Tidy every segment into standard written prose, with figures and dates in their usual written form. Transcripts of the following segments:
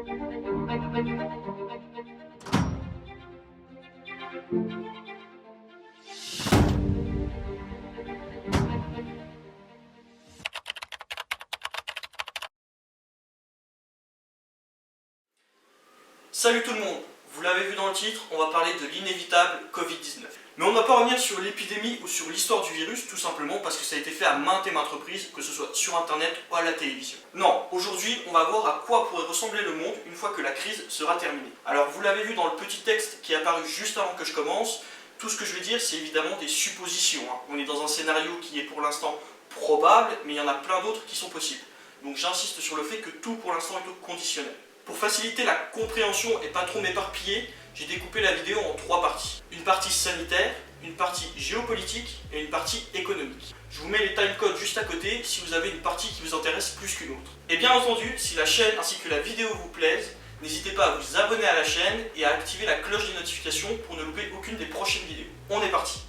Salut tout le monde, vous l'avez vu dans le titre, on va parler de l'inévitable Covid-19. Mais on ne va pas revenir sur l'épidémie ou sur l'histoire du virus, tout simplement parce que ça a été fait à maintes et maintes reprises, que ce soit sur internet ou à la télévision. Non, aujourd'hui on va voir à quoi pourrait ressembler le monde une fois que la crise sera terminée. Alors vous l'avez vu dans le petit texte qui est apparu juste avant que je commence, tout ce que je vais dire c'est évidemment des suppositions. On est dans un scénario qui est pour l'instant probable, mais il y en a plein d'autres qui sont possibles. Donc j'insiste sur le fait que tout pour l'instant est au conditionnel. Pour faciliter la compréhension et pas trop m'éparpiller, j'ai découpé la vidéo en 3 parties. Une partie sanitaire, une partie géopolitique et une partie économique. Je vous mets les timecodes juste à côté si vous avez une partie qui vous intéresse plus qu'une autre. Et bien entendu, si la chaîne ainsi que la vidéo vous plaisent, n'hésitez pas à vous abonner à la chaîne et à activer la cloche des notifications pour ne louper aucune des prochaines vidéos. On est parti!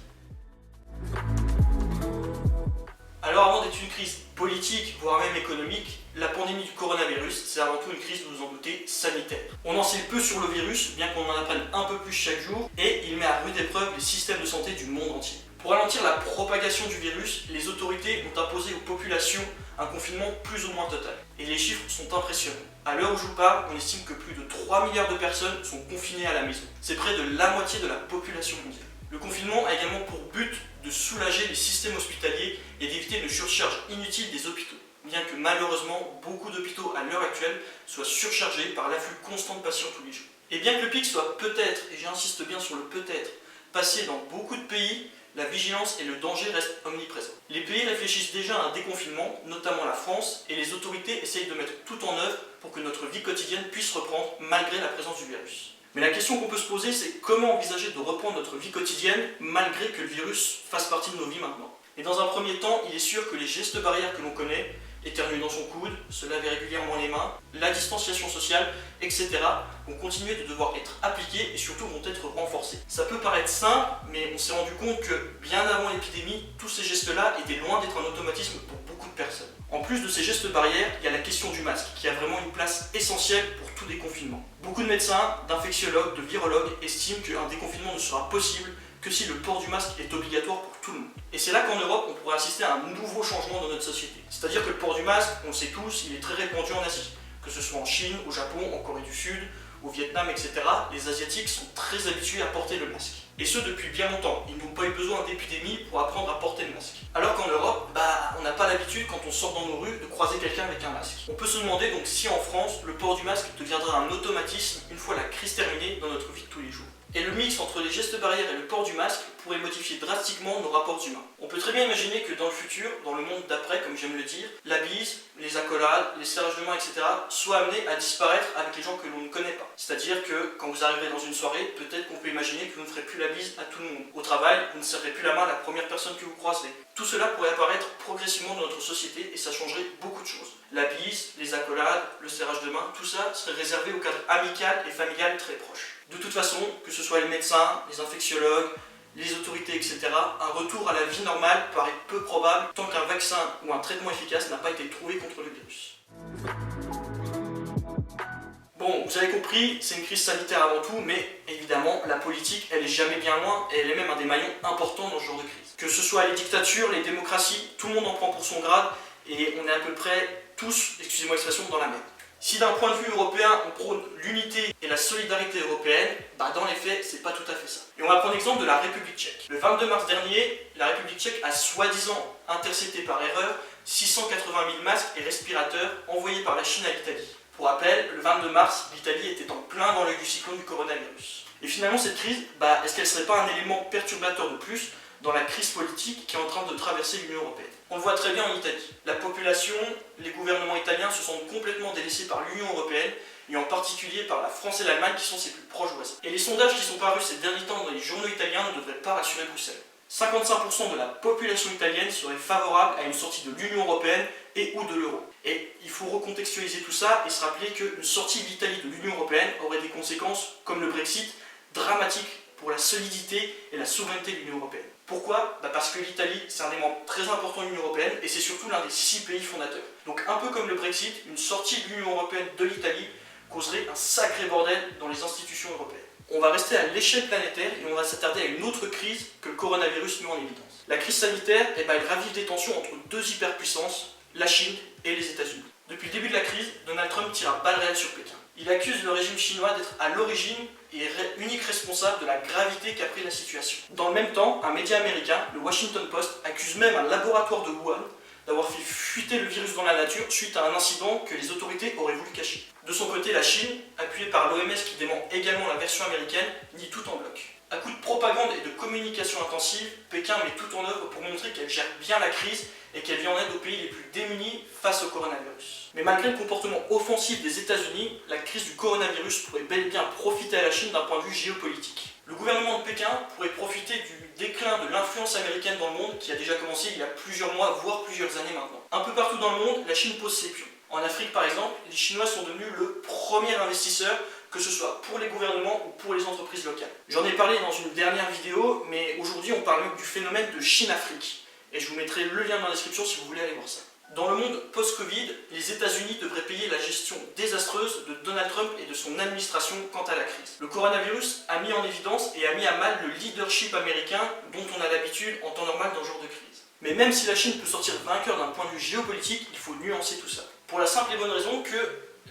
Alors avant d'être une crise politique, voire même économique, la pandémie du coronavirus, c'est avant tout une crise, vous vous en doutez, sanitaire. On en sait peu sur le virus, bien qu'on en apprenne un peu plus chaque jour, et il met à rude épreuve les systèmes de santé du monde entier. Pour ralentir la propagation du virus, les autorités ont imposé aux populations un confinement plus ou moins total. Et les chiffres sont impressionnants. À l'heure où je vous parle, on estime que plus de 3 milliards de personnes sont confinées à la maison. C'est près de la moitié de la population mondiale. Le confinement a également pour but de soulager les systèmes hospitaliers et d'éviter une surcharge inutile des hôpitaux, bien que malheureusement beaucoup d'hôpitaux à l'heure actuelle soient surchargés par l'afflux constant de patients tous les jours. Et bien que le pic soit peut-être, et j'insiste bien sur le peut-être, passé dans beaucoup de pays, la vigilance et le danger restent omniprésents. Les pays réfléchissent déjà à un déconfinement, notamment la France, et les autorités essayent de mettre tout en œuvre pour que notre vie quotidienne puisse reprendre malgré la présence du virus. Mais la question qu'on peut se poser, c'est comment envisager de reprendre notre vie quotidienne malgré que le virus fasse partie de nos vies maintenant. Et dans un premier temps, il est sûr que les gestes barrières que l'on connaît, éternuer dans son coude, se laver régulièrement les mains, la distanciation sociale, etc. vont continuer de devoir être appliqués et surtout vont être renforcés. Ça peut paraître simple, mais on s'est rendu compte que bien avant l'épidémie, tous ces gestes-là étaient loin d'être un automatisme pour beaucoup de personnes. En plus de ces gestes barrières, il y a la question du masque, qui a vraiment une place essentielle pour tout déconfinement. Beaucoup de médecins, d'infectiologues, de virologues estiment qu'un déconfinement ne sera possible que si le port du masque est obligatoire pour tout le monde. Et c'est là qu'en Europe, on pourrait assister à un nouveau changement dans notre société. C'est-à-dire que le port du masque, on le sait tous, il est très répandu en Asie. Que ce soit en Chine, au Japon, en Corée du Sud, au Vietnam, etc., les Asiatiques sont très habitués à porter le masque. Et ce depuis bien longtemps. Ils n'ont pas eu besoin d'épidémie pour apprendre à porter le masque. Alors qu'en Europe, on n'a pas l'habitude, quand on sort dans nos rues, de croiser quelqu'un avec un masque. On peut se demander donc si en France, le port du masque deviendra un automatisme une fois la crise terminée dans notre vie de tous les jours. Et le mix entre les gestes barrières et le port du masque pourrait modifier drastiquement nos rapports humains. On peut très bien imaginer que dans le futur, dans le monde d'après, comme j'aime le dire, la bise, les accolades, les serrages de main, etc. soient amenés à disparaître avec les gens que l'on ne connaît pas. C'est-à-dire que quand vous arriverez dans une soirée, peut-être qu'on peut imaginer que vous ne ferez plus la bise à tout le monde. Au travail, vous ne serrez plus la main à la première personne que vous croiserez. Tout cela pourrait apparaître progressivement dans notre société et ça changerait beaucoup de choses. La bise, les accolades, le serrage de main, tout ça serait réservé au cadre amical et familial très proche. De toute façon, que ce soit les médecins, les infectiologues, les autorités, etc., un retour à la vie normale paraît peu probable tant qu'un vaccin ou un traitement efficace n'a pas été trouvé contre le virus. Bon, vous avez compris, c'est une crise sanitaire avant tout, mais évidemment, la politique, elle est jamais bien loin et elle est même un des maillons importants dans ce genre de crise. Que ce soit les dictatures, les démocraties, tout le monde en prend pour son grade et on est à peu près tous, excusez-moi l'expression, dans la merde. Si d'un point de vue européen, on prône l'unité et la solidarité européenne, dans les faits, c'est pas tout à fait ça. Et on va prendre l'exemple de la République tchèque. Le 22 mars dernier, la République tchèque a soi-disant intercepté par erreur 680 000 masques et respirateurs envoyés par la Chine à l'Italie. Pour rappel, le 22 mars, l'Italie était en plein dans l'œil du cyclone du coronavirus. Et finalement, cette crise, est-ce qu'elle serait pas un élément perturbateur de plus dans la crise politique qui est en train de traverser l'Union européenne? On le voit très bien en Italie. La population, les gouvernements italiens se sentent complètement délaissés par l'Union européenne et en particulier par la France et l'Allemagne qui sont ses plus proches voisins. Et les sondages qui sont parus ces derniers temps dans les journaux italiens ne devraient pas rassurer Bruxelles. 55% de la population italienne serait favorable à une sortie de l'Union européenne et ou de l'euro. Et il faut recontextualiser tout ça et se rappeler qu'une sortie de l'Italie de l'Union européenne aurait des conséquences, comme le Brexit, dramatiques pour la solidité et la souveraineté de l'Union européenne. Pourquoi? Parce que l'Italie, c'est un élément très important de l'Union européenne et c'est surtout l'un des 6 pays fondateurs. Donc un peu comme le Brexit, une sortie de l'Union européenne de l'Italie causerait un sacré bordel dans les institutions européennes. On va rester à l'échelle planétaire et on va s'attarder à une autre crise que le coronavirus met en évidence. La crise sanitaire, elle ravive des tensions entre deux hyperpuissances, la Chine et les États-Unis. Depuis le début de la crise, Donald Trump tire à balles réelles sur Pékin. Il accuse le régime chinois d'être à l'origine et unique responsable de la gravité qu'a pris la situation. Dans le même temps, un média américain, le Washington Post, accuse même un laboratoire de Wuhan d'avoir fait fuiter le virus dans la nature suite à un incident que les autorités auraient voulu cacher. De son côté, la Chine, appuyée par l'OMS qui dément également la version américaine, nie tout en bloc. À coup de propagande et de communication intensive, Pékin met tout en œuvre pour montrer qu'elle gère bien la crise et qu'elle vient en aide aux pays les plus démunis face au coronavirus. Mais malgré le comportement offensif des États-Unis, la crise du coronavirus pourrait bel et bien profiter à la Chine d'un point de vue géopolitique. Le gouvernement de Pékin pourrait profiter du déclin de l'influence américaine dans le monde qui a déjà commencé il y a plusieurs mois, voire plusieurs années maintenant. Un peu partout dans le monde, la Chine pose ses pions. En Afrique par exemple, les Chinois sont devenus le premier investisseur, que ce soit pour les gouvernements ou pour les entreprises locales. J'en ai parlé dans une dernière vidéo, mais aujourd'hui on parle même du phénomène de Chine-Afrique. Et je vous mettrai le lien dans la description si vous voulez aller voir ça. Dans le monde post-Covid, les États-Unis devraient payer la gestion désastreuse de Donald Trump et de son administration quant à la crise. Le coronavirus a mis en évidence et a mis à mal le leadership américain dont on a l'habitude en temps normal dans ce genre de crise. Mais même si la Chine peut sortir vainqueur d'un point de vue géopolitique, il faut nuancer tout ça. Pour la simple et bonne raison que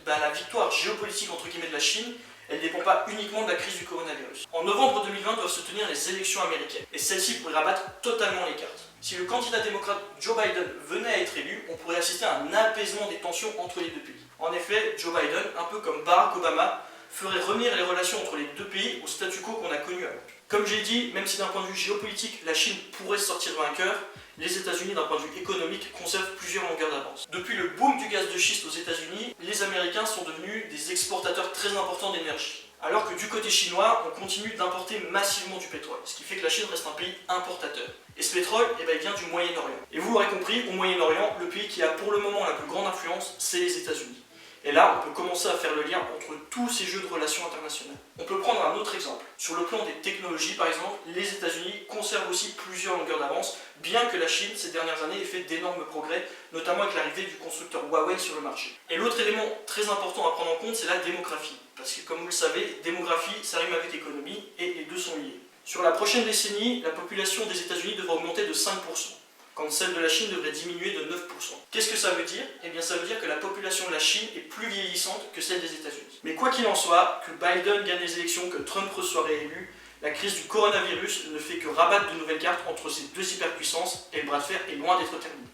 la victoire géopolitique entre guillemets de la Chine, elle ne dépend pas uniquement de la crise du coronavirus. En novembre 2020 doivent se tenir les élections américaines, et celles-ci pourraient rabattre totalement les cartes. Si le candidat démocrate Joe Biden venait à être élu, on pourrait assister à un apaisement des tensions entre les deux pays. En effet, Joe Biden, un peu comme Barack Obama, ferait revenir les relations entre les deux pays au statu quo qu'on a connu avant. Comme j'ai dit, même si d'un point de vue géopolitique, la Chine pourrait sortir vainqueur, les États-Unis, d'un point de vue économique, conservent plusieurs longueurs d'avance. Depuis le boom du gaz de schiste aux États-Unis, les Américains sont devenus des exportateurs très importants d'énergie. Alors que du côté chinois, on continue d'importer massivement du pétrole, ce qui fait que la Chine reste un pays importateur. Et ce pétrole, il vient du Moyen-Orient. Et vous l'aurez compris, au Moyen-Orient, le pays qui a pour le moment la plus grande influence, c'est les États-Unis. Et là, on peut commencer à faire le lien entre tous ces jeux de relations internationales. On peut prendre un autre exemple. Sur le plan des technologies, par exemple, les États-Unis conservent aussi plusieurs longueurs d'avance, bien que la Chine, ces dernières années, ait fait d'énormes progrès, notamment avec l'arrivée du constructeur Huawei sur le marché. Et l'autre élément très important à prendre en compte, c'est la démographie. Parce que, comme vous le savez, démographie, ça rime avec économie, et les deux sont liés. Sur la prochaine décennie, la population des États-Unis devrait augmenter de 5%. Quand celle de la Chine devrait diminuer de 9%. Qu'est-ce que ça veut dire? Eh bien ça veut dire que la population de la Chine est plus vieillissante que celle des États-Unis. Mais quoi qu'il en soit, que Biden gagne les élections, que Trump soit réélu, la crise du coronavirus ne fait que rabattre de nouvelles cartes entre ces deux hyperpuissances et le bras de fer est loin d'être terminé.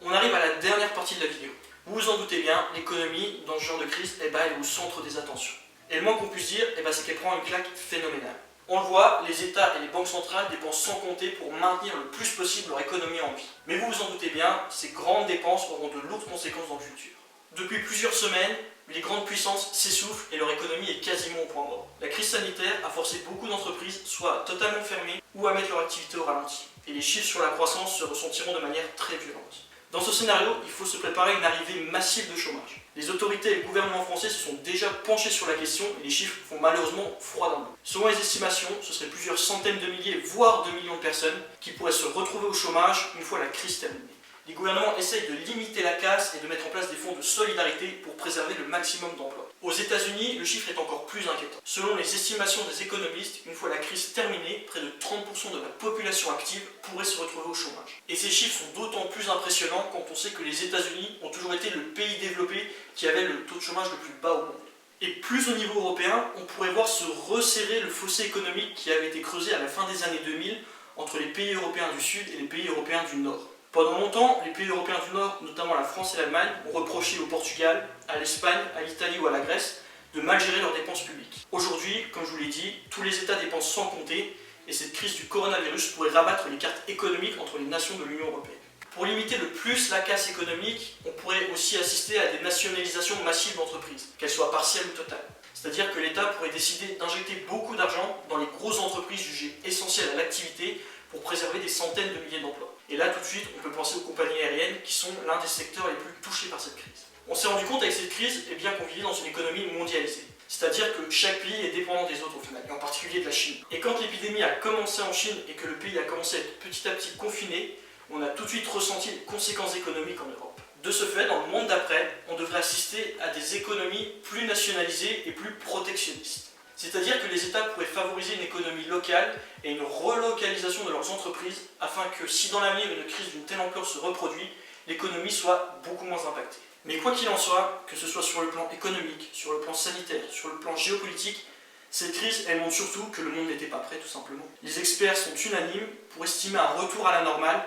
On arrive à la dernière partie de la vidéo. Vous vous en doutez bien, l'économie, dans ce genre de crise, elle est au centre des attentions. Et le moins qu'on puisse dire, c'est qu'elle prend une claque phénoménale. On le voit, les États et les banques centrales dépensent sans compter pour maintenir le plus possible leur économie en vie. Mais vous vous en doutez bien, ces grandes dépenses auront de lourdes conséquences dans le futur. Depuis plusieurs semaines, les grandes puissances s'essoufflent et leur économie est quasiment au point mort. La crise sanitaire a forcé beaucoup d'entreprises soit à totalement fermer ou à mettre leur activité au ralenti. Et les chiffres sur la croissance se ressentiront de manière très violente. Dans ce scénario, il faut se préparer à une arrivée massive de chômage. Les autorités et le gouvernement français se sont déjà penchés sur la question et les chiffres font malheureusement froid dans le dos. Selon les estimations, ce seraient plusieurs centaines de milliers, voire de millions de personnes qui pourraient se retrouver au chômage une fois la crise terminée. Les gouvernements essayent de limiter la casse et de mettre en place des fonds de solidarité pour préserver le maximum d'emplois. Aux États-Unis, le chiffre est encore plus inquiétant. Selon les estimations des économistes, une fois la crise terminée, près de 30% de la population active pourrait se retrouver au chômage. Et ces chiffres sont d'autant plus impressionnants quand on sait que les États-Unis ont toujours été le pays développé qui avait le taux de chômage le plus bas au monde. Et plus au niveau européen, on pourrait voir se resserrer le fossé économique qui avait été creusé à la fin des années 2000 entre les pays européens du Sud et les pays européens du Nord. Pendant longtemps, les pays européens du Nord, notamment la France et l'Allemagne, ont reproché au Portugal, à l'Espagne, à l'Italie ou à la Grèce de mal gérer leurs dépenses publiques. Aujourd'hui, comme je vous l'ai dit, tous les États dépensent sans compter et cette crise du coronavirus pourrait rabattre les cartes économiques entre les nations de l'Union européenne. Pour limiter le plus la casse économique, on pourrait aussi assister à des nationalisations massives d'entreprises, qu'elles soient partielles ou totales. C'est-à-dire que l'État pourrait décider d'injecter beaucoup d'argent dans les grosses entreprises jugées essentielles à l'activité pour préserver des centaines de milliers d'emplois. Et là, tout de suite, on peut penser aux compagnies aériennes qui sont l'un des secteurs les plus touchés par cette crise. On s'est rendu compte avec cette crise qu'on vivait dans une économie mondialisée. C'est-à-dire que chaque pays est dépendant des autres au final, et en particulier de la Chine. Et quand l'épidémie a commencé en Chine et que le pays a commencé à être petit à petit confiné, on a tout de suite ressenti les conséquences économiques en Europe. De ce fait, dans le monde d'après, on devrait assister à des économies plus nationalisées et plus protectionnistes. C'est-à-dire que les États pourraient favoriser une économie locale et une relocalisation de leurs entreprises afin que si dans l'avenir une crise d'une telle ampleur se reproduit, l'économie soit beaucoup moins impactée. Mais quoi qu'il en soit, que ce soit sur le plan économique, sur le plan sanitaire, sur le plan géopolitique, cette crise, elle montre surtout que le monde n'était pas prêt tout simplement. Les experts sont unanimes, pour estimer un retour à la normale,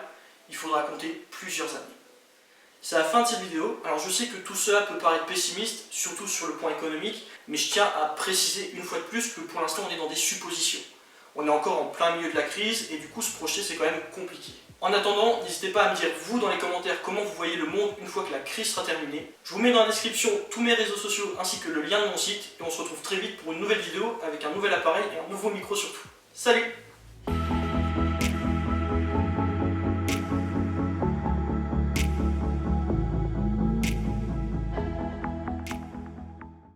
il faudra compter plusieurs années. C'est la fin de cette vidéo. Alors je sais que tout cela peut paraître pessimiste, surtout sur le point économique, mais je tiens à préciser une fois de plus que pour l'instant on est dans des suppositions. On est encore en plein milieu de la crise et du coup se projeter c'est quand même compliqué. En attendant, n'hésitez pas à me dire vous dans les commentaires comment vous voyez le monde une fois que la crise sera terminée. Je vous mets dans la description tous mes réseaux sociaux ainsi que le lien de mon site et on se retrouve très vite pour une nouvelle vidéo avec un nouvel appareil et un nouveau micro surtout. Salut!